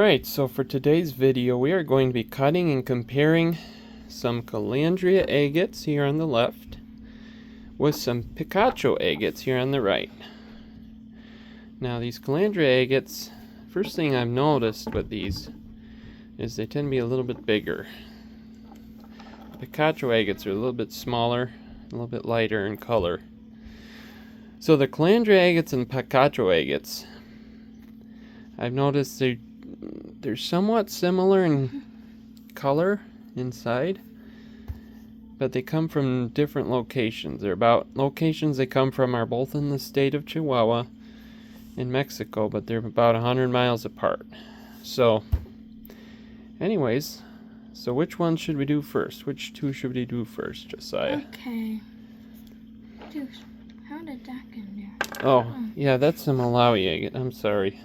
Alright, so for today's video we are going to be cutting and comparing some Calandria Agates here on the left with some Picacho Agates here on the right. Now these Calandria Agates, first thing I've noticed with these is they tend to be a little bit bigger. Picacho Agates are a little bit smaller, a little bit lighter in color. So the Calandria Agates and Picacho Agates, I've noticed they're somewhat similar in color inside, but they come from different locations. Locations they come from are both in the state of Chihuahua in Mexico, but they're about 100 miles apart. So anyways, so which one should we do first? Which two should we do first, Josiah? Okay. Dude, how did that get in there? Oh, yeah, that's a Malawi agate. I'm sorry.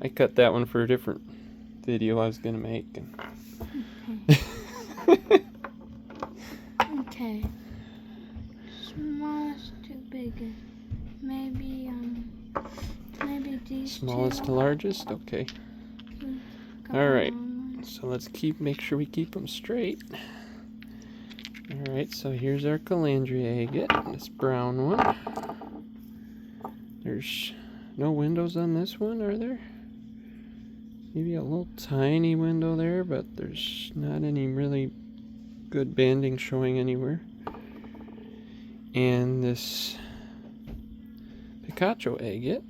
I cut that one for a different video I was going to make. Okay. Okay. Smallest to biggest. Maybe these Smallest two. to largest? Okay. Alright. So let's make sure we keep them straight. Alright, so here's our Calandria agate, this brown one. There's no windows on this one, are there? Maybe a little tiny window there, but there's not any really good banding showing anywhere. And this Picacho agate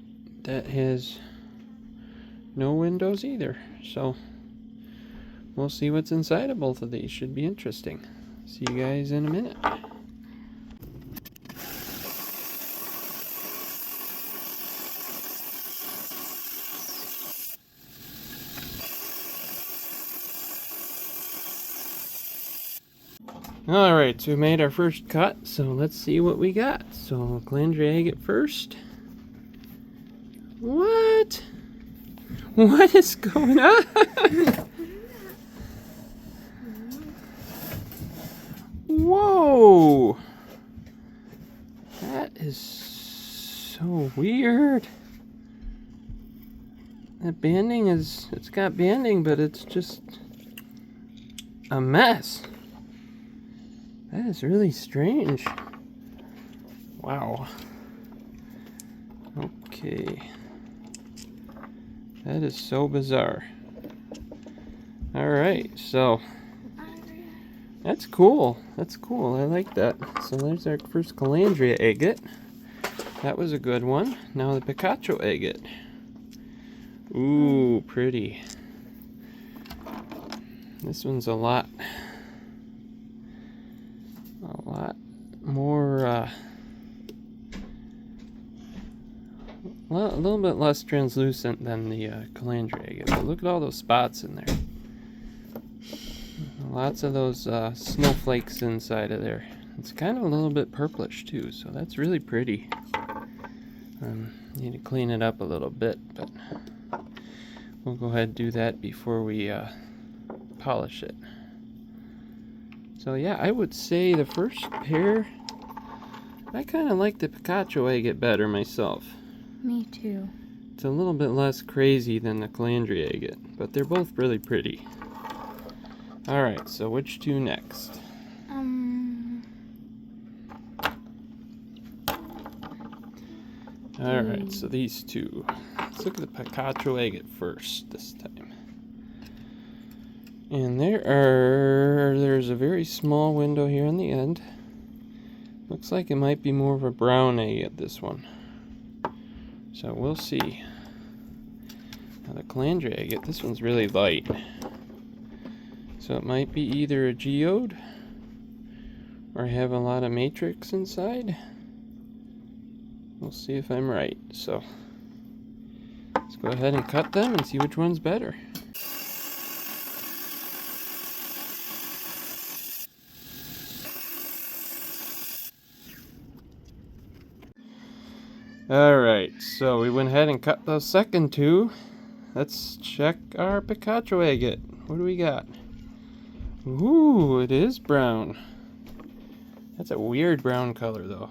that has no windows either. So we'll see what's inside of both of these. Should be interesting. See you guys in a minute. Alright, so we made our first cut, so let's see what we got. So, Calandria agate first. What? What is going on? Whoa! That is so weird. That banding it's got banding, but it's just a mess. That is really strange. Wow. Okay. That is so bizarre. Alright, so that's cool. That's cool. I like that. So there's our first Calandria agate. That was a good one. Now the Picacho agate. Ooh, pretty. This one's a lot more, well, a little bit less translucent than the Calandria agate. But look at all those spots in there. Lots of those snowflakes inside of there. It's kind of a little bit purplish too, so that's really pretty. Need to clean it up a little bit, but we'll go ahead and do that before we polish it. So yeah, I would say the first pair, I kind of like the Picacho agate better myself. Me too. It's a little bit less crazy than the Calandria agate, but they're both really pretty. Alright, so which two next? Alright, so these two. Let's look at the Picacho agate first this time. And there's a very small window here on the end. Looks like it might be more of a brown agate, this one. So we'll see. Now the Calandria agate, this one's really light. So it might be either a geode or have a lot of matrix inside. We'll see if I'm right. So let's go ahead and cut them and see which one's better. Alright, so we went ahead and cut those second two. Let's check our Picacho agate. What do we got? Ooh, it is brown. That's a weird brown color though.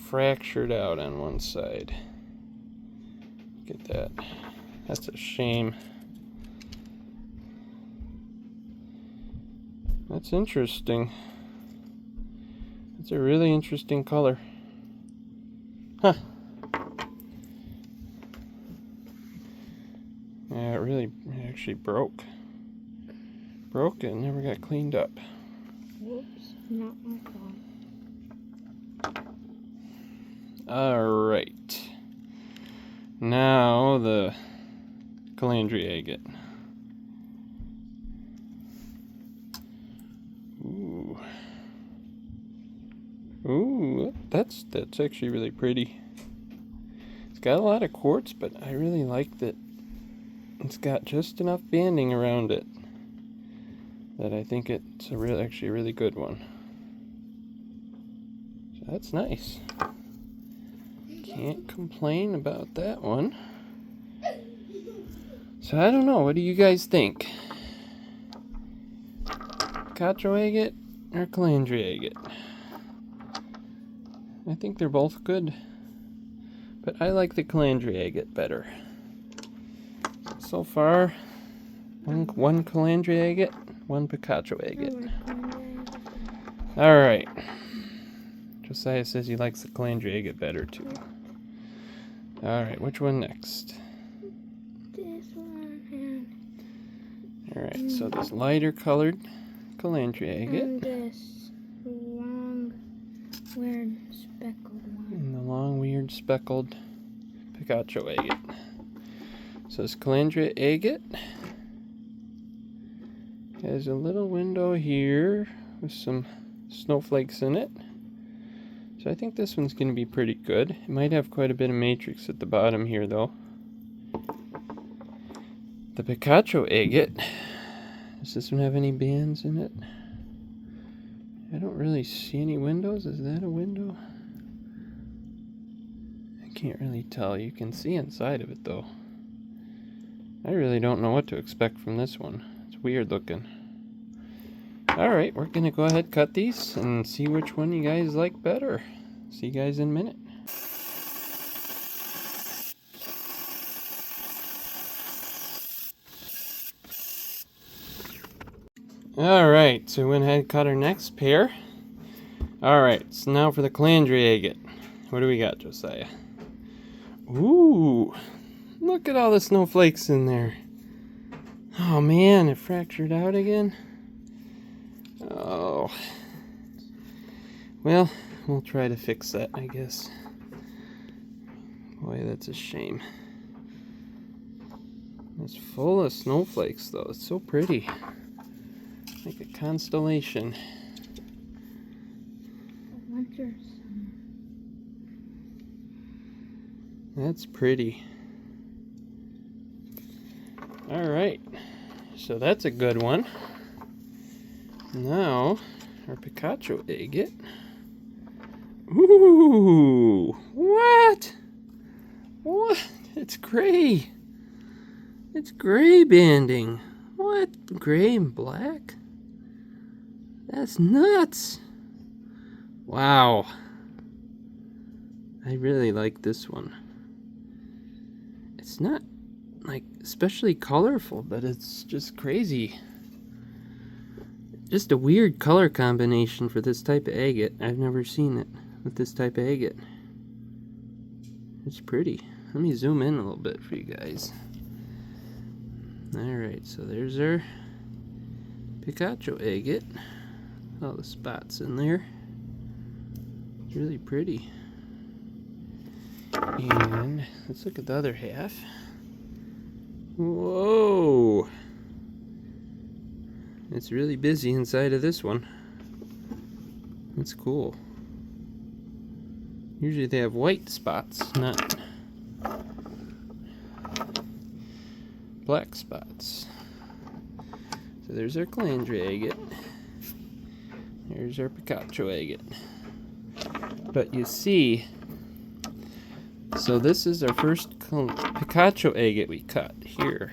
Fractured out on one side. Look at that. That's a shame. That's interesting. It's a really interesting color. Huh. Yeah, it actually broke. Broke it and never got cleaned up. Whoops, not my fault. Alright. Now the Calandria Agate. Ooh. Ooh, that's actually really pretty. It's got a lot of quartz, but I really like that it's got just enough banding around it that I think it's actually a really good one. So that's nice. Can't complain about that one. So I don't know, what do you guys think? Picacho agate or Calandria agate? I think they're both good, but I like the Calandria agate better. So far, one Calandria agate, one Picacho agate. Alright. Josiah says he likes the Calandria agate better too. Alright, which one next? This one. Alright, so this lighter colored Calandria agate. And this long, weird, speckled one. And the long, weird, speckled Picacho agate. So this Calandria agate has a little window here with some snowflakes in it. So I think this one's going to be pretty good. It might have quite a bit of matrix at the bottom here though. The Picacho agate, does this one have any bands in it? I don't really see any windows. Is that a window? I can't really tell. You can see inside of it though. I really don't know what to expect from this one. It's weird looking. Alright, we're going to go ahead and cut these and see which one you guys like better. See you guys in a minute. Alright, so we went ahead and cut our next pair. Alright, so now for the Calandria agate. What do we got, Josiah? Ooh, look at all the snowflakes in there. Oh man, it fractured out again. Oh. Well, we'll try to fix that, I guess. Boy, that's a shame. It's full of snowflakes, though. It's so pretty. Like a constellation. That's pretty. Alright. So that's a good one. Now, our Picacho agate. Ooh! What? What? It's gray. It's gray banding. What? Gray and black? That's nuts. Wow. I really like this one. It's not like especially colorful, but it's just crazy. Just a weird color combination for this type of agate. I've never seen it with this type of agate. It's pretty. Let me zoom in a little bit for you guys. Alright, so there's our Picacho agate. All the spots in there. It's really pretty. And let's look at the other half. Whoa! It's really busy inside of this one. That's cool. Usually they have white spots, not black spots. So there's our Calandria agate. There's our Picacho agate. But you see, so this is our first Picacho agate we cut here.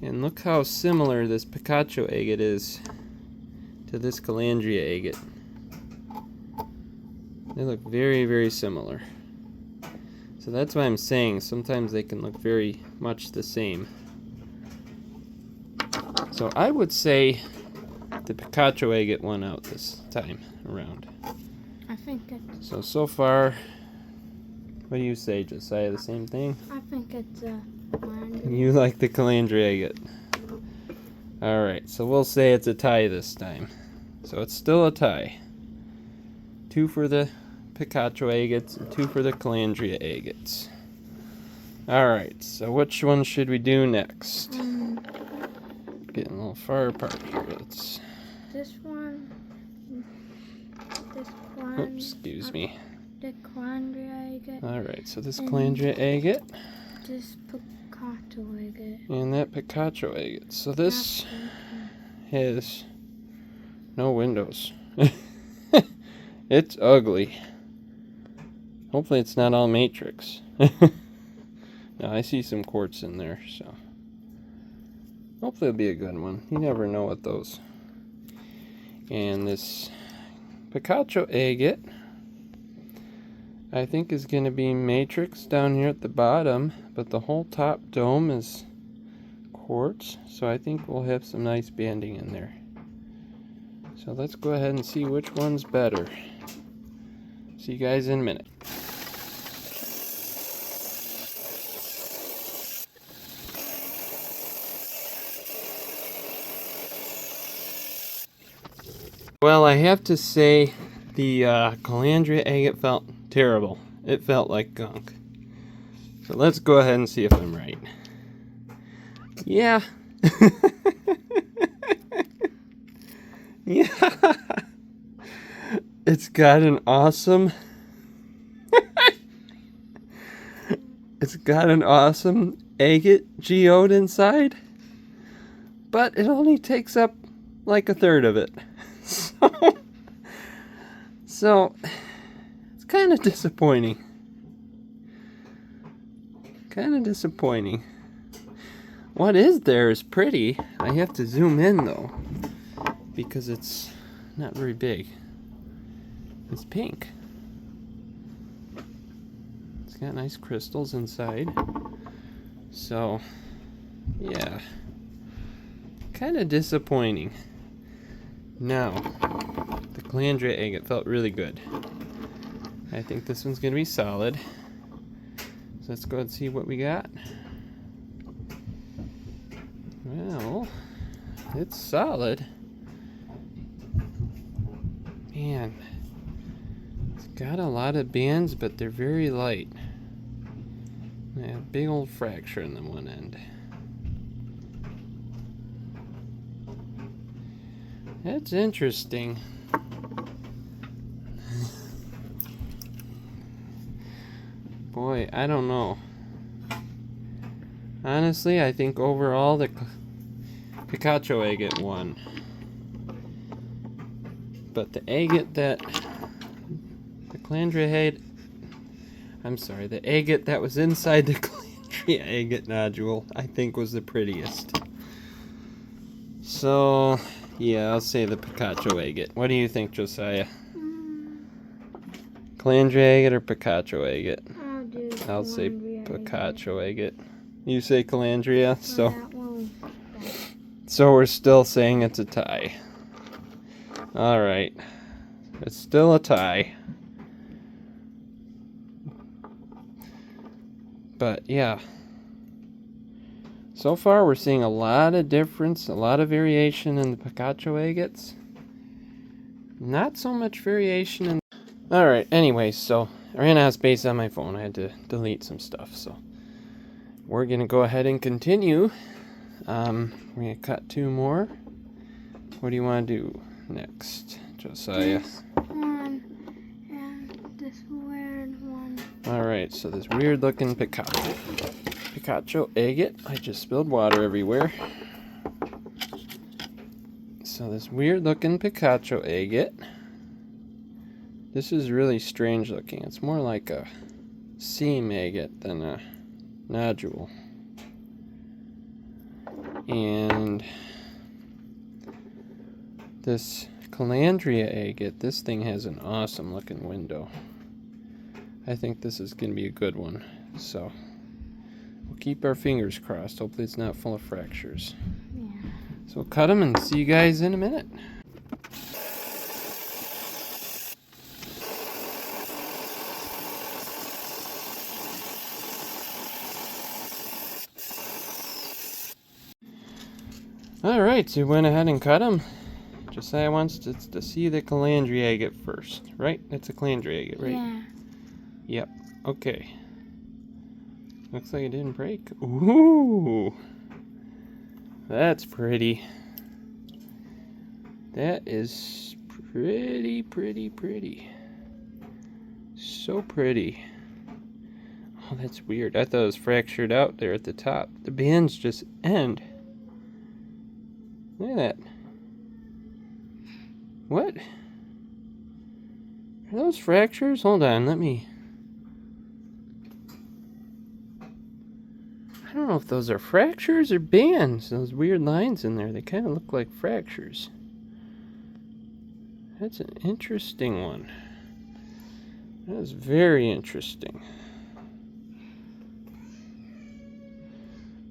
And look how similar this Picacho agate is to this Calandria agate. They look very, very similar. So that's why I'm saying sometimes they can look very much the same. So I would say the Picacho agate won out this time around. I think it's. So far, what do you say, Josiah? The same thing? I think it's Calandria. You like the Calandria agate. Alright, so we'll say it's a tie this time. So it's still a tie. 2 for the Picacho agates and 2 for the Calandria agates. Alright, so which one should we do next? Getting a little far apart here. Let's. This one. This one. Oops, excuse me. The Calandria agate. Alright, so this Calandria agate. This Picacho agate. And that Picacho agate. So this has no windows. It's ugly. Hopefully it's not all matrix. No, I see some quartz in there, so hopefully it'll be a good one. You never know with those. And this Picacho agate, I think, is going to be matrix down here at the bottom, but the whole top dome is quartz, so I think we'll have some nice banding in there. So let's go ahead and see which one's better. See you guys in a minute. Well, I have to say the Calandria agate felt terrible. It felt like gunk. So let's go ahead and see if I'm right. Yeah. Yeah. It's got an awesome agate geode inside, but it only takes up like a third of it. So it's kind of disappointing. What is there is pretty. I have to zoom in though, because it's not very big. It's pink. It's got nice crystals inside. So, yeah. Kind of disappointing. Now, the Calandria agate felt really good. I think this one's going to be solid. So let's go and see what we got. Well, it's solid. Man, it's got a lot of bands, but they're very light. They have a big old fracture in the one end. That's interesting. Boy, I don't know. Honestly, I think overall the Picacho agate won. But the agate that the Calandria had, the agate that was inside the Calandria agate nodule, I think was the prettiest. So, yeah, I'll say the Picacho agate. What do you think, Josiah? Calandria agate or Picacho agate? I'll say Picacho agate. You say Calandria, so we're still saying it's a tie. All right, it's still a tie. But yeah, so far we're seeing a lot of difference, a lot of variation in the Picacho agates. Not so much variation in... Alright, anyway, so I ran out of space on my phone. I had to delete some stuff, so we're going to go ahead and continue. We're going to cut 2 more. What do you want to do next, Josiah? This one and this weird one. Alright, so this weird looking Picacho agate. I just spilled water everywhere. So this weird looking Picacho agate. This is really strange looking. It's more like a seam agate than a nodule. And this Calandria agate, this thing has an awesome looking window. I think this is going to be a good one. So we'll keep our fingers crossed. Hopefully it's not full of fractures. Yeah. So we'll cut them and see you guys in a minute. Alright, so we went ahead and cut them. Josiah wants to see the Calandria agate first, right? It's a Calandria agate, right? Yeah. Yep. Okay. Looks like it didn't break. Ooh! That's pretty. That is pretty. So pretty. Oh, that's weird. I thought it was fractured out there at the top. The bands just end. Look at that. What? Are those fractures? Hold on, let me... I don't know if those are fractures or bands. Those weird lines in there, they kind of look like fractures. That's an interesting one. That is very interesting.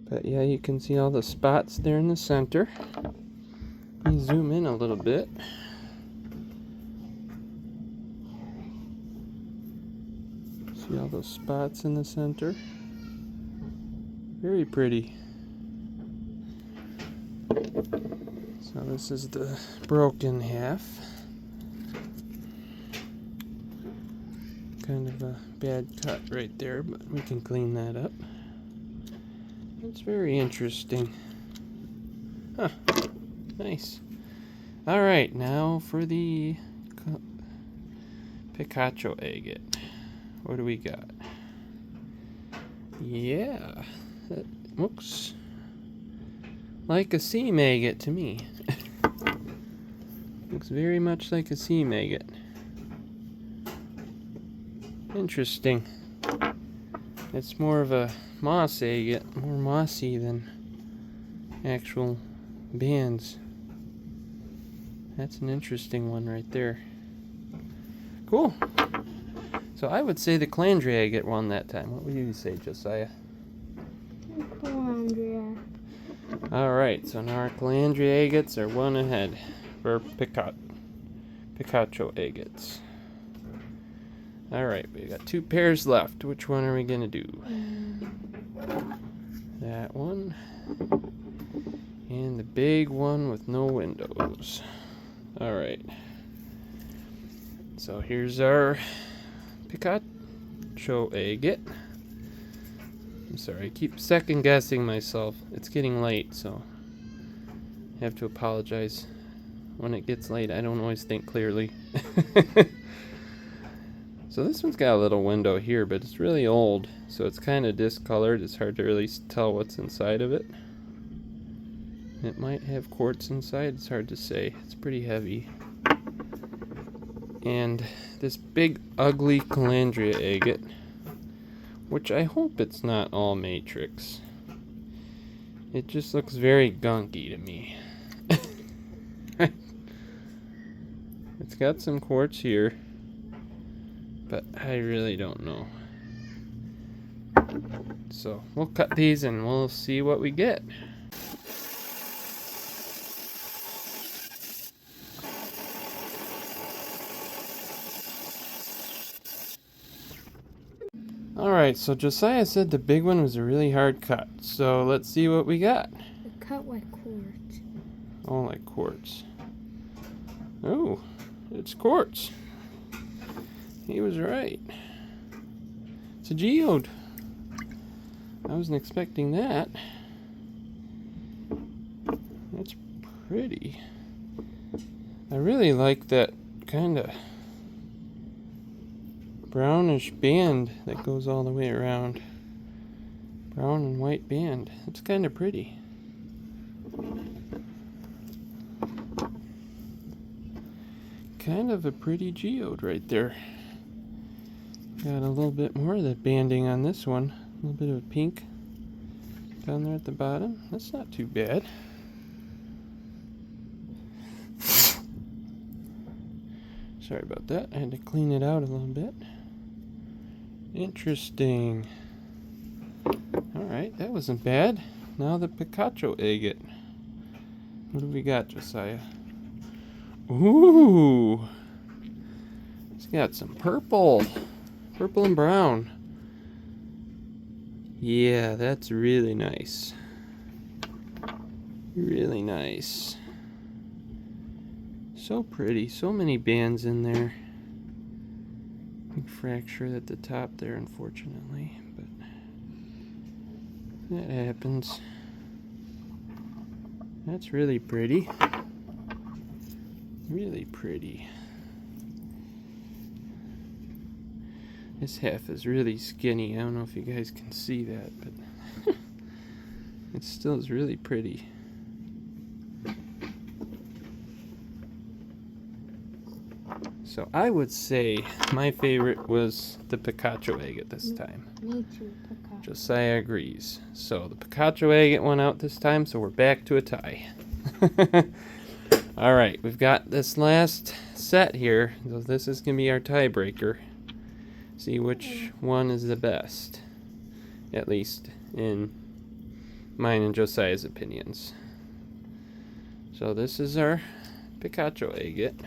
But yeah, you can see all the spots there in the center. Let me zoom in a little bit. See all those spots in the center? Very pretty. So this is the broken half. Kind of a bad cut right there, but we can clean that up. It's very interesting. Huh. Nice. Alright, now for the Picacho agate. What do we got? Yeah, that looks like a seam agate to me. Looks very much like a seam agate. Interesting. It's more of a moss agate, more mossy than actual bands. That's an interesting one right there. Cool. So I would say the Calandria agate won that time. What would you say, Josiah? Calandria. Alright, so now our Calandria agates are one ahead for Picacho agates. Alright, we got 2 pairs left. Which one are we going to do? That one. And the big one with no windows. Alright. So here's our Picacho agate. I'm sorry, I keep second guessing myself. It's getting late, so I have to apologize. When it gets late, I don't always think clearly. So this one's got a little window here, but it's really old, so it's kind of discolored. It's hard to really tell what's inside of it. It might have quartz inside, it's hard to say. It's pretty heavy. And this big ugly Calandria agate, which I hope it's not all matrix. It just looks very gunky to me. It's got some quartz here, but I really don't know. So we'll cut these and we'll see what we get. Alright, so Josiah said the big one was a really hard cut. So let's see what we got. It cut like quartz. Oh, like quartz. Oh, it's quartz. He was right. It's a geode. I wasn't expecting that. That's pretty. I really like that kind of brownish band that goes all the way around. Brown and white band. It's kind of pretty. Kind of a pretty geode right there. Got a little bit more of the banding on this one. A little bit of pink down there at the bottom. That's not too bad. Sorry about that. I had to clean it out a little bit. Interesting. Alright, that wasn't bad. Now the Picacho agate. What do we got, Josiah? Ooh! It's got some purple. Purple and brown. Yeah, that's really nice. Really nice. So pretty. So many bands in there. Big fracture at the top there, unfortunately. But that happens. That's really pretty. Really pretty. This half is really skinny. I don't know if you guys can see that, but it still is really pretty. So I would say my favorite was the Picacho agate this time. Me too, Picacho. Josiah agrees. So the Picacho agate went out this time, so we're back to a tie. Alright, we've got this last set here. So this is going to be our tiebreaker. See which one is the best. At least in mine and Josiah's opinions. So this is our Picacho agate.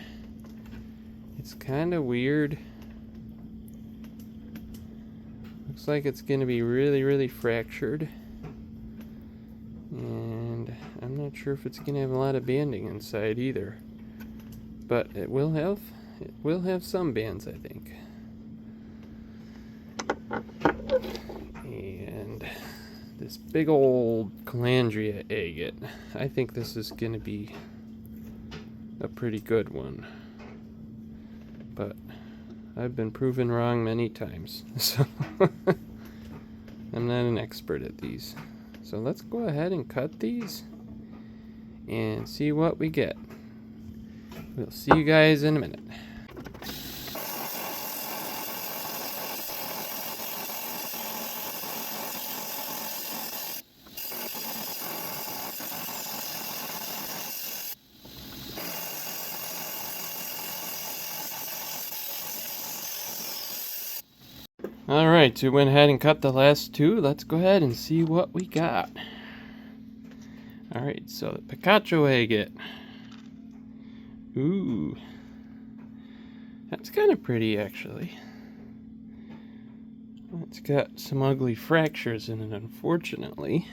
It's kind of weird. Looks like it's going to be really, really fractured. And I'm not sure if it's going to have a lot of banding inside either. But it will have some bands, I think. And this big old Calandria agate. I think this is going to be a pretty good one. But I've been proven wrong many times, so I'm not an expert at these. So let's go ahead and cut these and see what we get. We'll see you guys in a minute. Alright, so we went ahead and cut the last two. Let's go ahead and see what we got. Alright, so the Picacho agate. Ooh. That's kind of pretty, actually. It's got some ugly fractures in it, unfortunately.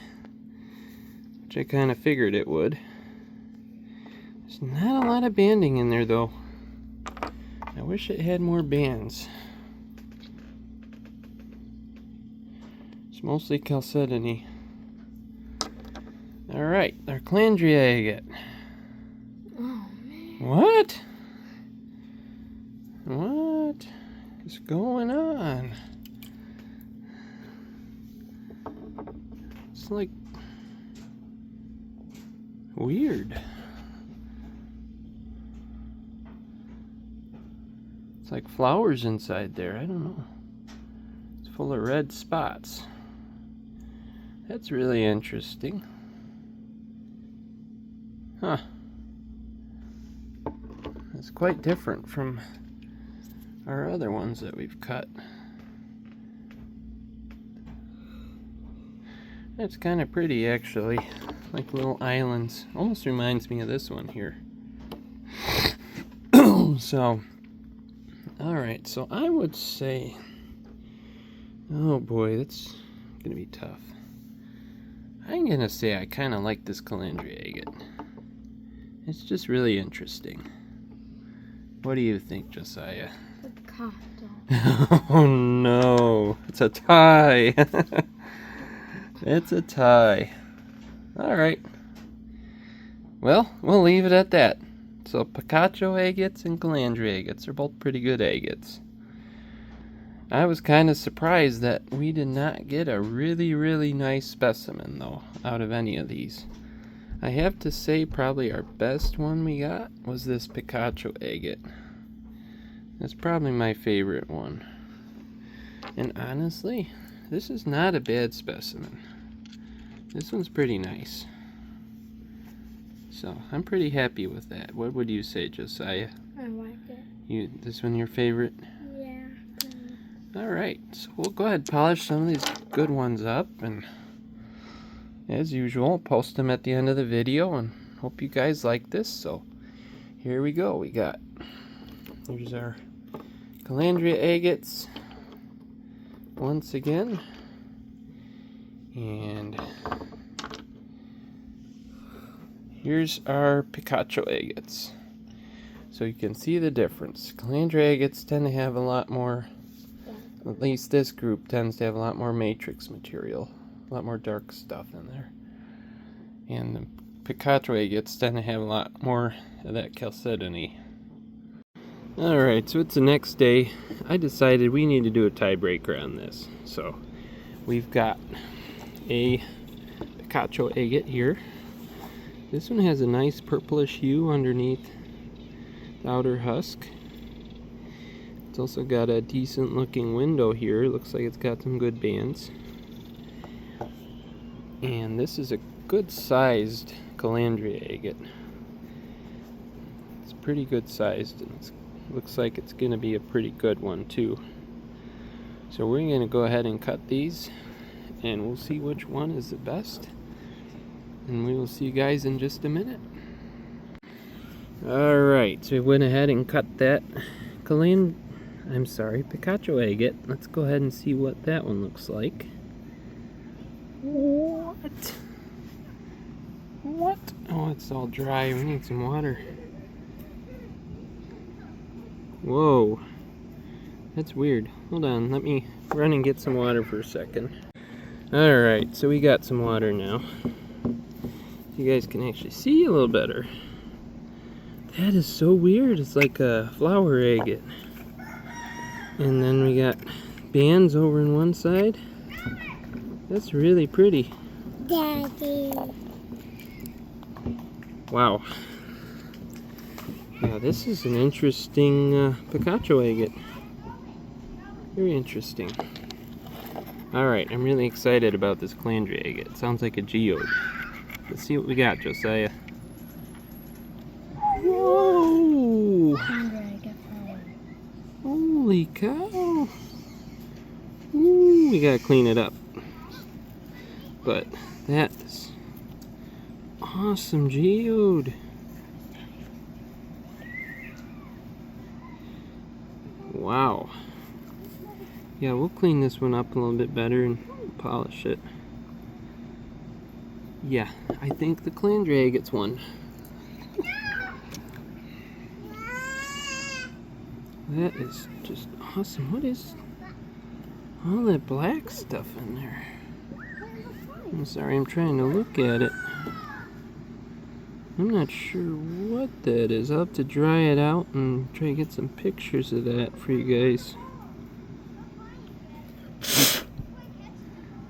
Which I kind of figured it would. There's not a lot of banding in there, though. I wish it had more bands. It's mostly chalcedony. Alright, our Calandria agate. Oh, man. What? What is going on? It's like weird. It's like flowers inside there. I don't know. It's full of red spots. That's really interesting. Huh. It's quite different from our other ones that we've cut. That's kind of pretty, actually. Like little islands. Almost reminds me of this one here. So, alright, so I would say... Oh boy, that's gonna be tough. I'm gonna say I kind of like this Calandria agate. It's just really interesting. What do you think, Josiah? Picacho. Oh no, it's a tie. It's a tie. Alright. Well, we'll leave it at that. So Picacho agates and Calandria agates are both pretty good agates. I was kind of surprised that we did not get a really, really nice specimen, though, out of any of these. I have to say probably our best one we got was this Picacho agate. That's probably my favorite one. And honestly, this is not a bad specimen. This one's pretty nice. So, I'm pretty happy with that. What would you say, Josiah? I like it. This one your favorite? Yeah. Alright, so we'll go ahead and polish some of these good ones up and as usual, I'll post them at the end of the video, and hope you guys like this. So here we go. Here's our Calandria Agates once again, and here's our Picacho agates. So you can see the difference. Calandria agates tend to have a lot more, at least this group tends to have a lot more matrix material, a lot more dark stuff in there. And the Picacho agates tend to have a lot more of that chalcedony. Alright, so it's the next day. I decided we need to do a tiebreaker on this. So we've got a Picacho agate here. This one has a nice purplish hue underneath the outer husk. It's also got a decent looking window here. It looks like it's got some good bands. And this is a good sized Calandria agate. It's pretty good sized, and it looks like it's going to be a pretty good one too. So we're going to go ahead and cut these, and we'll see which one is the best. And we will see you guys in just a minute. Alright, so we went ahead and cut that Picacho agate. Let's go ahead and see what that one looks like. What? What? Oh, it's all dry. We need some water. Whoa. That's weird. Hold on, let me run and get some water for a second. Alright, so we got some water now. You guys can actually see a little better. That is so weird. It's like a flower agate. And then we got bands over on one side. That's really pretty. Daddy. Wow. Yeah, this is an interesting Picacho agate. Very interesting. Alright, I'm really excited about this Calandria agate. It sounds like a geode. Let's see what we got, Josiah. Whoa! Holy cow! Ooh, we gotta clean it up. But that is awesome geode. Wow. Yeah, we'll clean this one up a little bit better and polish it. Yeah, I think the Calandria gets one. That is just awesome. What is all that black stuff in there? I'm sorry, I'm trying to look at it. I'm not sure what that is. I'll have to dry it out and try to get some pictures of that for you guys.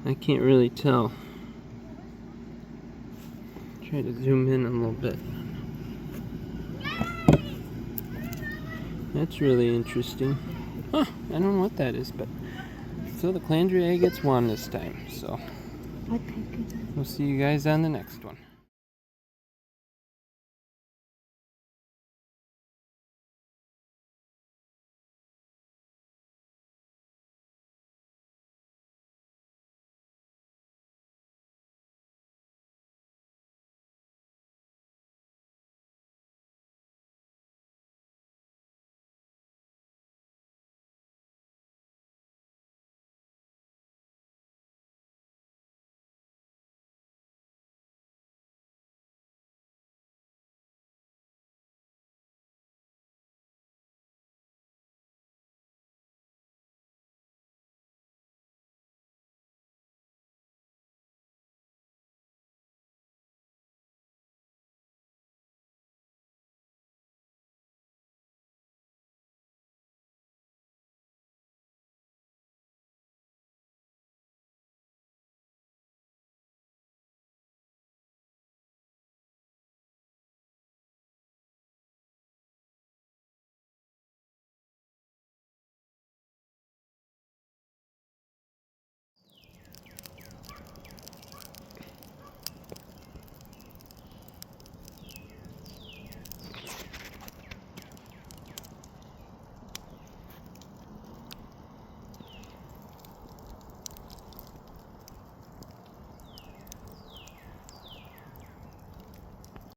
I can't really tell. Try to zoom in a little bit. That's really interesting. Huh, I don't know what that is, but so the Calandria agates won this time. So we'll see you guys on the next one.